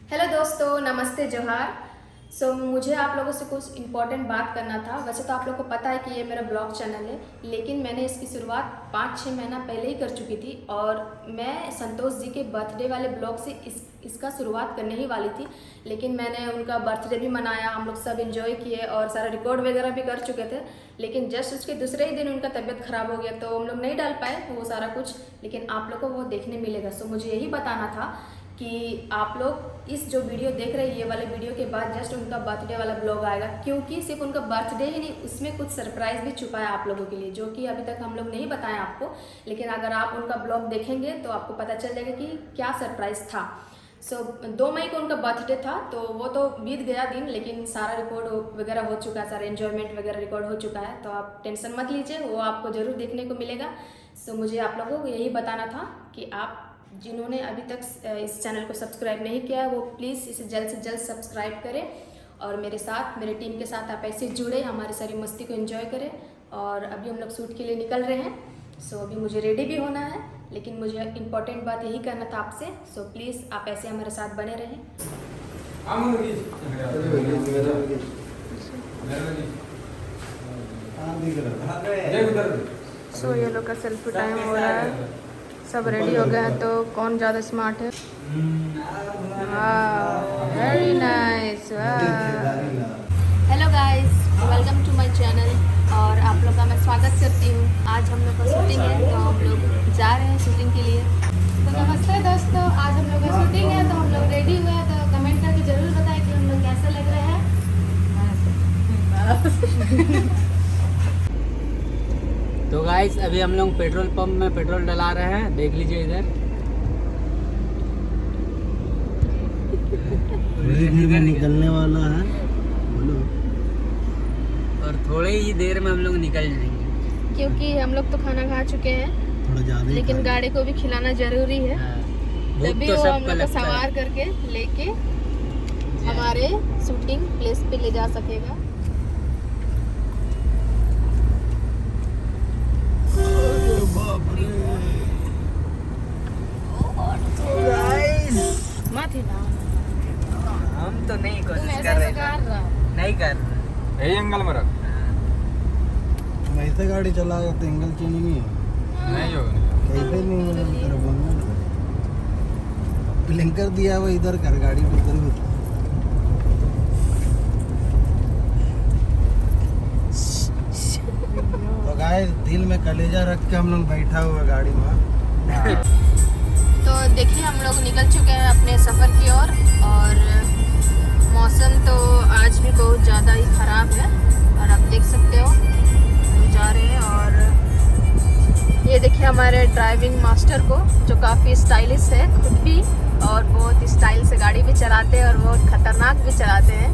Hello दोस्तों, नमस्ते, जोहार। मुझे आप लोगों से कुछ इम्पोर्टेंट बात करना था। वैसे तो आप लोगों को पता है कि ये मेरा ब्लॉग चैनल है, लेकिन मैंने इसकी शुरुआत 5-6 महीना पहले ही कर चुकी थी और मैं संतोष जी के बर्थडे वाले ब्लॉग से इसका शुरुआत करने ही वाली थी। लेकिन मैंने उनका बर्थडे भी मनाया, हम लोग सब एंजॉय किए और सारा रिकॉर्ड वगैरह भी कर चुके थे। लेकिन जस्ट उसके दूसरे ही दिन उनका तबीयत ख़राब हो गया, तो हम लोग नहीं डाल पाए वो सारा कुछ, लेकिन आप लोग को वो देखने मिलेगा। मुझे यही बताना था कि आप लोग इस जो वीडियो देख रहे हैं, ये वाले वीडियो के बाद जस्ट उनका बर्थडे वाला ब्लॉग आएगा, क्योंकि सिर्फ उनका बर्थडे ही नहीं, उसमें कुछ सरप्राइज़ भी छुपा है आप लोगों के लिए, जो कि अभी तक हम लोग नहीं बताएं आपको। लेकिन अगर आप उनका ब्लॉग देखेंगे तो आपको पता चल जाएगा कि क्या सरप्राइज़ था। 2 मई को उनका बर्थडे था, तो वो तो बीत गया दिन, लेकिन सारा रिकॉर्ड वगैरह हो चुका है, सारा एन्जॉयमेंट वगैरह रिकॉर्ड हो चुका है, तो आप टेंशन मत लीजिए, वो आपको ज़रूर देखने को मिलेगा। मुझे आप लोगों को यही बताना था कि आप जिन्होंने अभी तक इस चैनल को सब्सक्राइब नहीं किया है, वो प्लीज़ इसे जल्द से जल्द सब्सक्राइब करें और मेरे साथ, मेरे टीम के साथ आप ऐसे जुड़े, हमारी सारी मस्ती को एंजॉय करें। और अभी हम लोग शूट के लिए निकल रहे हैं। अभी मुझे रेडी भी होना है, लेकिन मुझे इम्पोर्टेंट बात यही करना था आपसे। प्लीज़ आप ऐसे हमारे साथ बने रहें। ये लोग का सेल्फी टाइम हो रहा है, सब रेडी हो गए हैं, तो कौन ज़्यादा स्मार्ट है। Very nice. Hello guys, welcome to my channel और आप लोग का मैं स्वागत करती हूँ। आज हम लोग का शूटिंग है, तो हम लोग जा रहे हैं शूटिंग के लिए। तो नमस्ते दोस्तों, आज हम लोग का शूटिंग है, तो हम लोग रेडी हुए हैं। तो कमेंट करके ज़रूर बताएं कि हम लोग कैसे लग रहे हैं। तो गाइस, अभी हम लोग पेट्रोल पंप में पेट्रोल डला रहे हैं, देख लीजिए इधर। धीरे निकलने वाला है, बोलो। और थोड़े ही देर में हम लोग निकल जाएंगे, क्योंकि हम लोग तो खाना खा चुके हैं, थोड़ा ज्यादा, लेकिन गाड़ी को भी खिलाना जरूरी है। तभी तो वो हम सबको लोग को लगता सवार है। करके लेके हमारे शूटिंग प्लेस पे ले जा सकेगा। मत ही ना, हम तो नहीं तुम कोशिश ऐसे कर रहे कर रहा नहीं कर रहे। यही एंगल में रख। वैसे गाड़ी चलाएगा तो एंगल चेंज नहीं है, नहीं होगा। ऐसे नहीं होगा, तेरा बनना ब्लिंकर दिया हुआ इधर कर, गाड़ी उधर होती। तो गाइस, दिल में कलेजा रख के हम लोग बैठा हुआ गाड़ी में। तो देखिए, हम लोग निकल चुके हैं अपने सफ़र की ओर और मौसम तो आज भी बहुत ज़्यादा ही ख़राब है और आप देख सकते हो हम जा रहे हैं। और ये देखिए हमारे ड्राइविंग मास्टर को, जो काफ़ी स्टाइलिश है खुद भी और बहुत स्टाइल से गाड़ी भी चलाते हैं और बहुत ख़तरनाक भी चलाते हैं।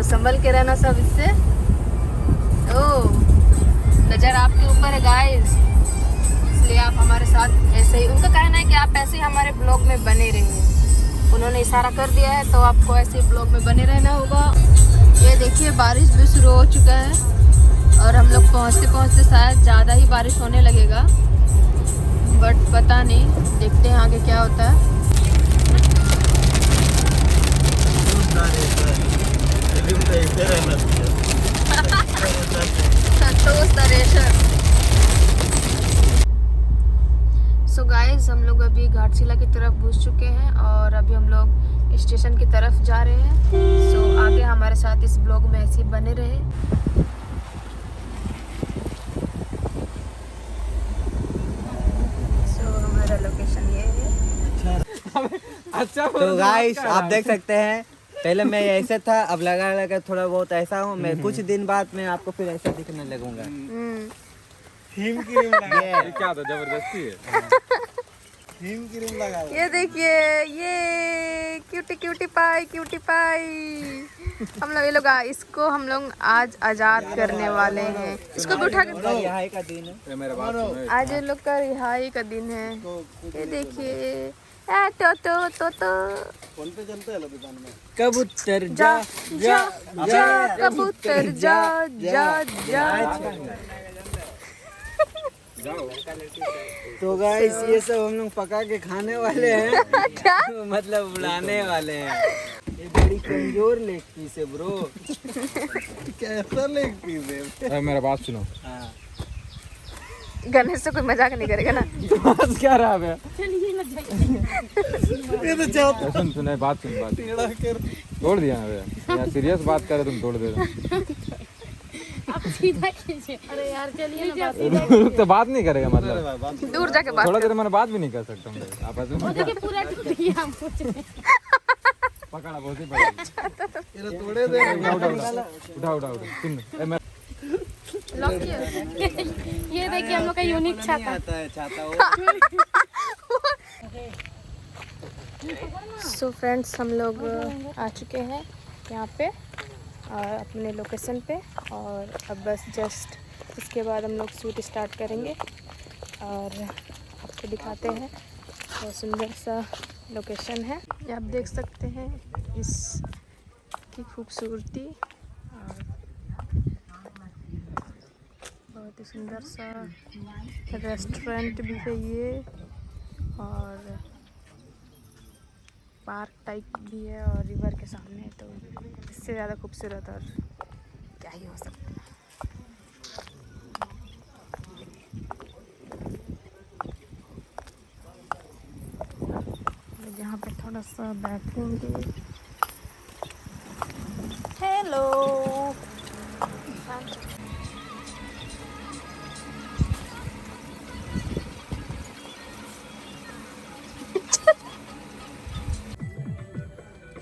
संभल के रहना सब इससे। ओह, नज़र आपके ऊपर है गाइस, इसलिए आप हमारे साथ ऐसे ही, उनका कहना है कि आप ऐसे ही हमारे ब्लॉग में बने रहिए। उन्होंने इशारा कर दिया है, तो आपको ऐसे ही ब्लॉग में बने रहना होगा। ये देखिए, बारिश भी शुरू हो चुका है और हम लोग पहुँचते पहुँचते शायद ज़्यादा ही बारिश होने लगेगा, बट पता नहीं, देखते हैं आगे क्या होता है। संतोष नरेशर। गाइस, हम लोग अभी घाटशिला की तरफ घुस चुके हैं और अभी हम लोग स्टेशन की तरफ जा रहे हैं। आगे हमारे साथ इस ब्लॉग में ऐसे ही बने रहे। हमारा लोकेशन ये है। अच्छा, तो गाइस, आप देख सकते हैं, पहले मैं ऐसे था, अब लगा थोड़ा बहुत ऐसा हूँ मैं। कुछ दिन बाद मैं आपको फिर ऐसा दिखने लगूंगा। हिम क्रीम लगा, ये क्या था, जबरदस्ती है। हिम क्रीम लगा। ये देखिए, ये क्यूटी पाई हम लोग, ये लोग इसको हम लोग आज आजाद करने वाले हैं। इसको भी उठा के, रिहाई का दिन है। ये मेरा बात सुनो। आज ये लोग का रिहाई का दिन है। ये देखिए, तो फोन पे चलते हैं दुकान में। कबूतर जा जा जा कबूतर जा जा जा। तो गाइस ये सब हम लोग पका के खाने वाले हैं। क्या? मतलब उड़ाने वाले हैं। ये बड़ी कमजोर लेग पीस है ब्रो। कैसा लेग पीस है? अरे मेरा बात सुनो। हाँ। गणेश से कोई मजाक नहीं करेगा ना। बात क्या रहा है? ये तो चाहता सुन सुन बात सुन बात टेढ़ा कर। तोड़ दिया ना भैया। यार सीरियस बात कर रहे तुम तोड़ दे रहे सीधा कीजिए। अरे यार चलिए ना हो। तो बात नहीं करेगा मतलब दूर जाके बात थोड़ा देर मैंने बात भी नहीं कर सकता मैं आप ऐसे देखिए पूरा टूट गया मुझे। पकड़ा बहुत ही पकड़ा ये तोड़े दे। उठा उठा सुन मैं लॉक किया। ये देखिए हम लोग का यूनिक छाता। आता है छाता वो। सो फ्रेंड्स हम लोग आ चुके हैं यहाँ पे अपने लोकेशन पे, और अब बस जस्ट इसके बाद हम लोग शूट स्टार्ट करेंगे और आपको दिखाते हैं। बहुत सुंदर सा लोकेशन है, ये आप देख सकते हैं इस की खूबसूरती, और बहुत ही सुंदर सा रेस्टोरेंट भी है ये, और पार्क टाइप भी है और रिवर के सामने है, तो इससे ज़्यादा खूबसूरत और क्या ही हो सकता है। यहाँ पे थोड़ा सा बैठेंगे। हेलो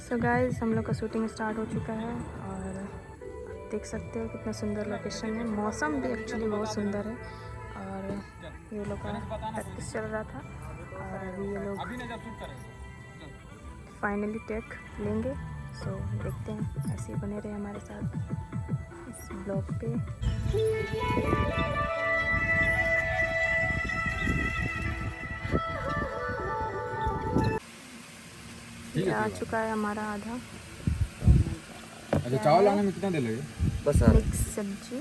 सो गाइस हम लोग का शूटिंग स्टार्ट हो चुका है, और आप देख सकते हो कितना सुंदर लोकेशन है। मौसम भी एक्चुअली बहुत सुंदर है, और ये लोग का प्रैक्टिस चल रहा था, और अभी ये लोग फाइनली टेक लेंगे। सो देखते हैं, ऐसे ही बने रहे हमारे साथ इस ब्लॉग पे। ये आ चुका है हमारा आधा अच्छा चावल लाने में कितना देर लगेगा? बस मिक्स सब्जी।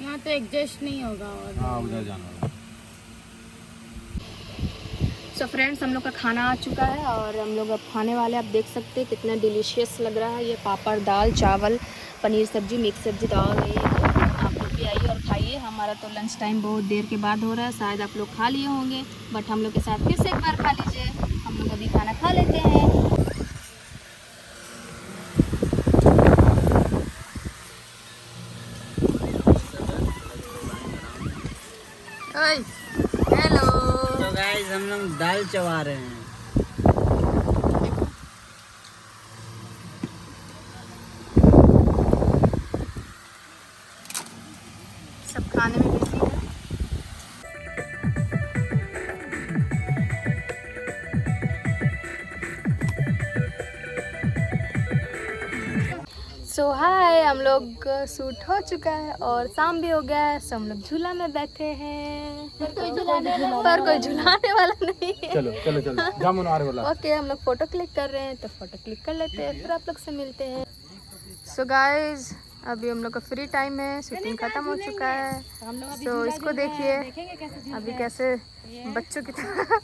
यहाँ तो एडजस्ट नहीं होगा। और हाँ उधर जाना वाला। सो फ्रेंड्स हम लोग का खाना आ चुका है, और हम लोग अब खाने वाले। आप देख सकते हैं कितना डिलीशियस लग रहा है। ये पापड़, दाल, चावल, पनीर सब्जी, मिक्स सब्जी, दाल है। आप लोग भी आइए और खाइए। हमारा तो लंच टाइम बहुत देर के बाद हो रहा है, शायद आप लोग खा लिए होंगे, बट हम लोग के साथ फिर से एक बार खा लीजिए। हम लोग अभी खाना खा लेते हैं। हेलो तो गाइस हम लोग दाल चबा रहे हैं। सब खाने में बिजी है। सो हाय, हम लोग शूट हो चुका है और शाम भी हो गया है। सो हम लोग झूला में बैठे हैं, पर कोई झुलाने वाला नहीं है। चलो चलो चलो जामुन आ रहे वाला। ओके हम लोग फ़ोटो क्लिक कर रहे हैं, तो फ़ोटो क्लिक कर लेते हैं, फिर आप लोग से मिलते हैं। सो गाइज अभी हम लोग का फ्री टाइम है, शूटिंग ख़त्म हो चुका है। सो इसको देखिए अभी कैसे बच्चों की तरह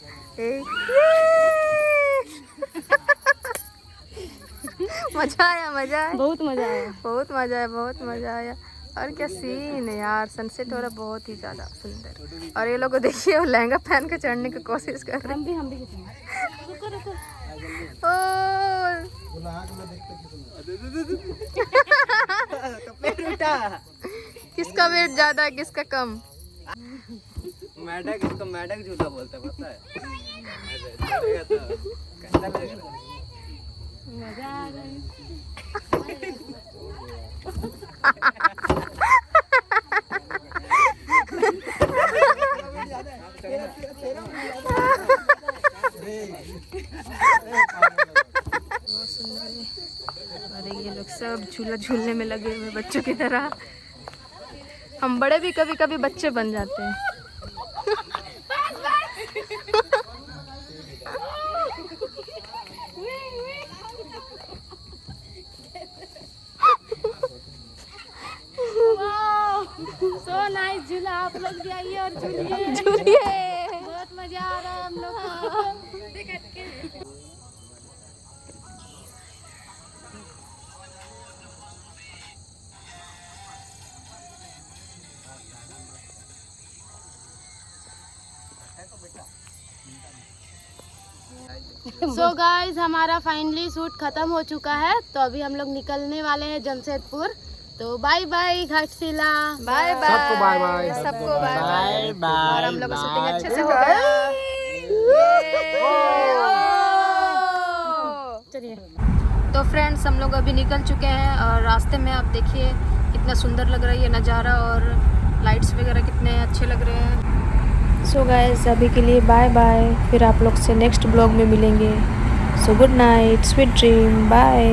मज़ा आया, मज़ा आया, बहुत मजा आया। बहुत मज़ा आया, बहुत मज़ा आया। और क्या सीन है यार, सनसेट हो रहा बहुत ही ज़्यादा सुंदर। और ये लोग को देखिए वो लहंगा पहन के चढ़ने की कोशिश कर रहे हैं। हम भी रुको रुको। और किसका वेट ज़्यादा है, किसका कम? मैडक, इसको मैडक झूला बोलते हैं, पता है? कैसा लग रहा है? मजा आ रहा अरे ये लोग सब झूला झूलने में लगे हुए बच्चों की तरह। हम बड़े भी कभी कभी बच्चे बन जाते हैं। सो नाइस झूला आप लोग भी आइए और झूलिए। झूलिए। बहुत मजा आ रहा है हम लोग को। सो गाइस हमारा फाइनली शूट खत्म हो चुका है, तो अभी हम लोग निकलने वाले हैं जमशेदपुर। तो bye bye Ghatshila. Bye bye सबको बाय बाय सबको बाय बाय। और हम लोग का शूटिंग अच्छे से हो गया। चलिए तो फ्रेंड्स हम लोग अभी निकल चुके हैं और रास्ते में आप देखिए कितना सुंदर लग रहा है ये नज़ारा और लाइट्स वगैरह कितने अच्छे लग रहे हैं। सो गाइस अभी के लिए बाय बाय, फिर आप लोग से नेक्स्ट ब्लॉग में मिलेंगे। So good night, sweet dream, bye.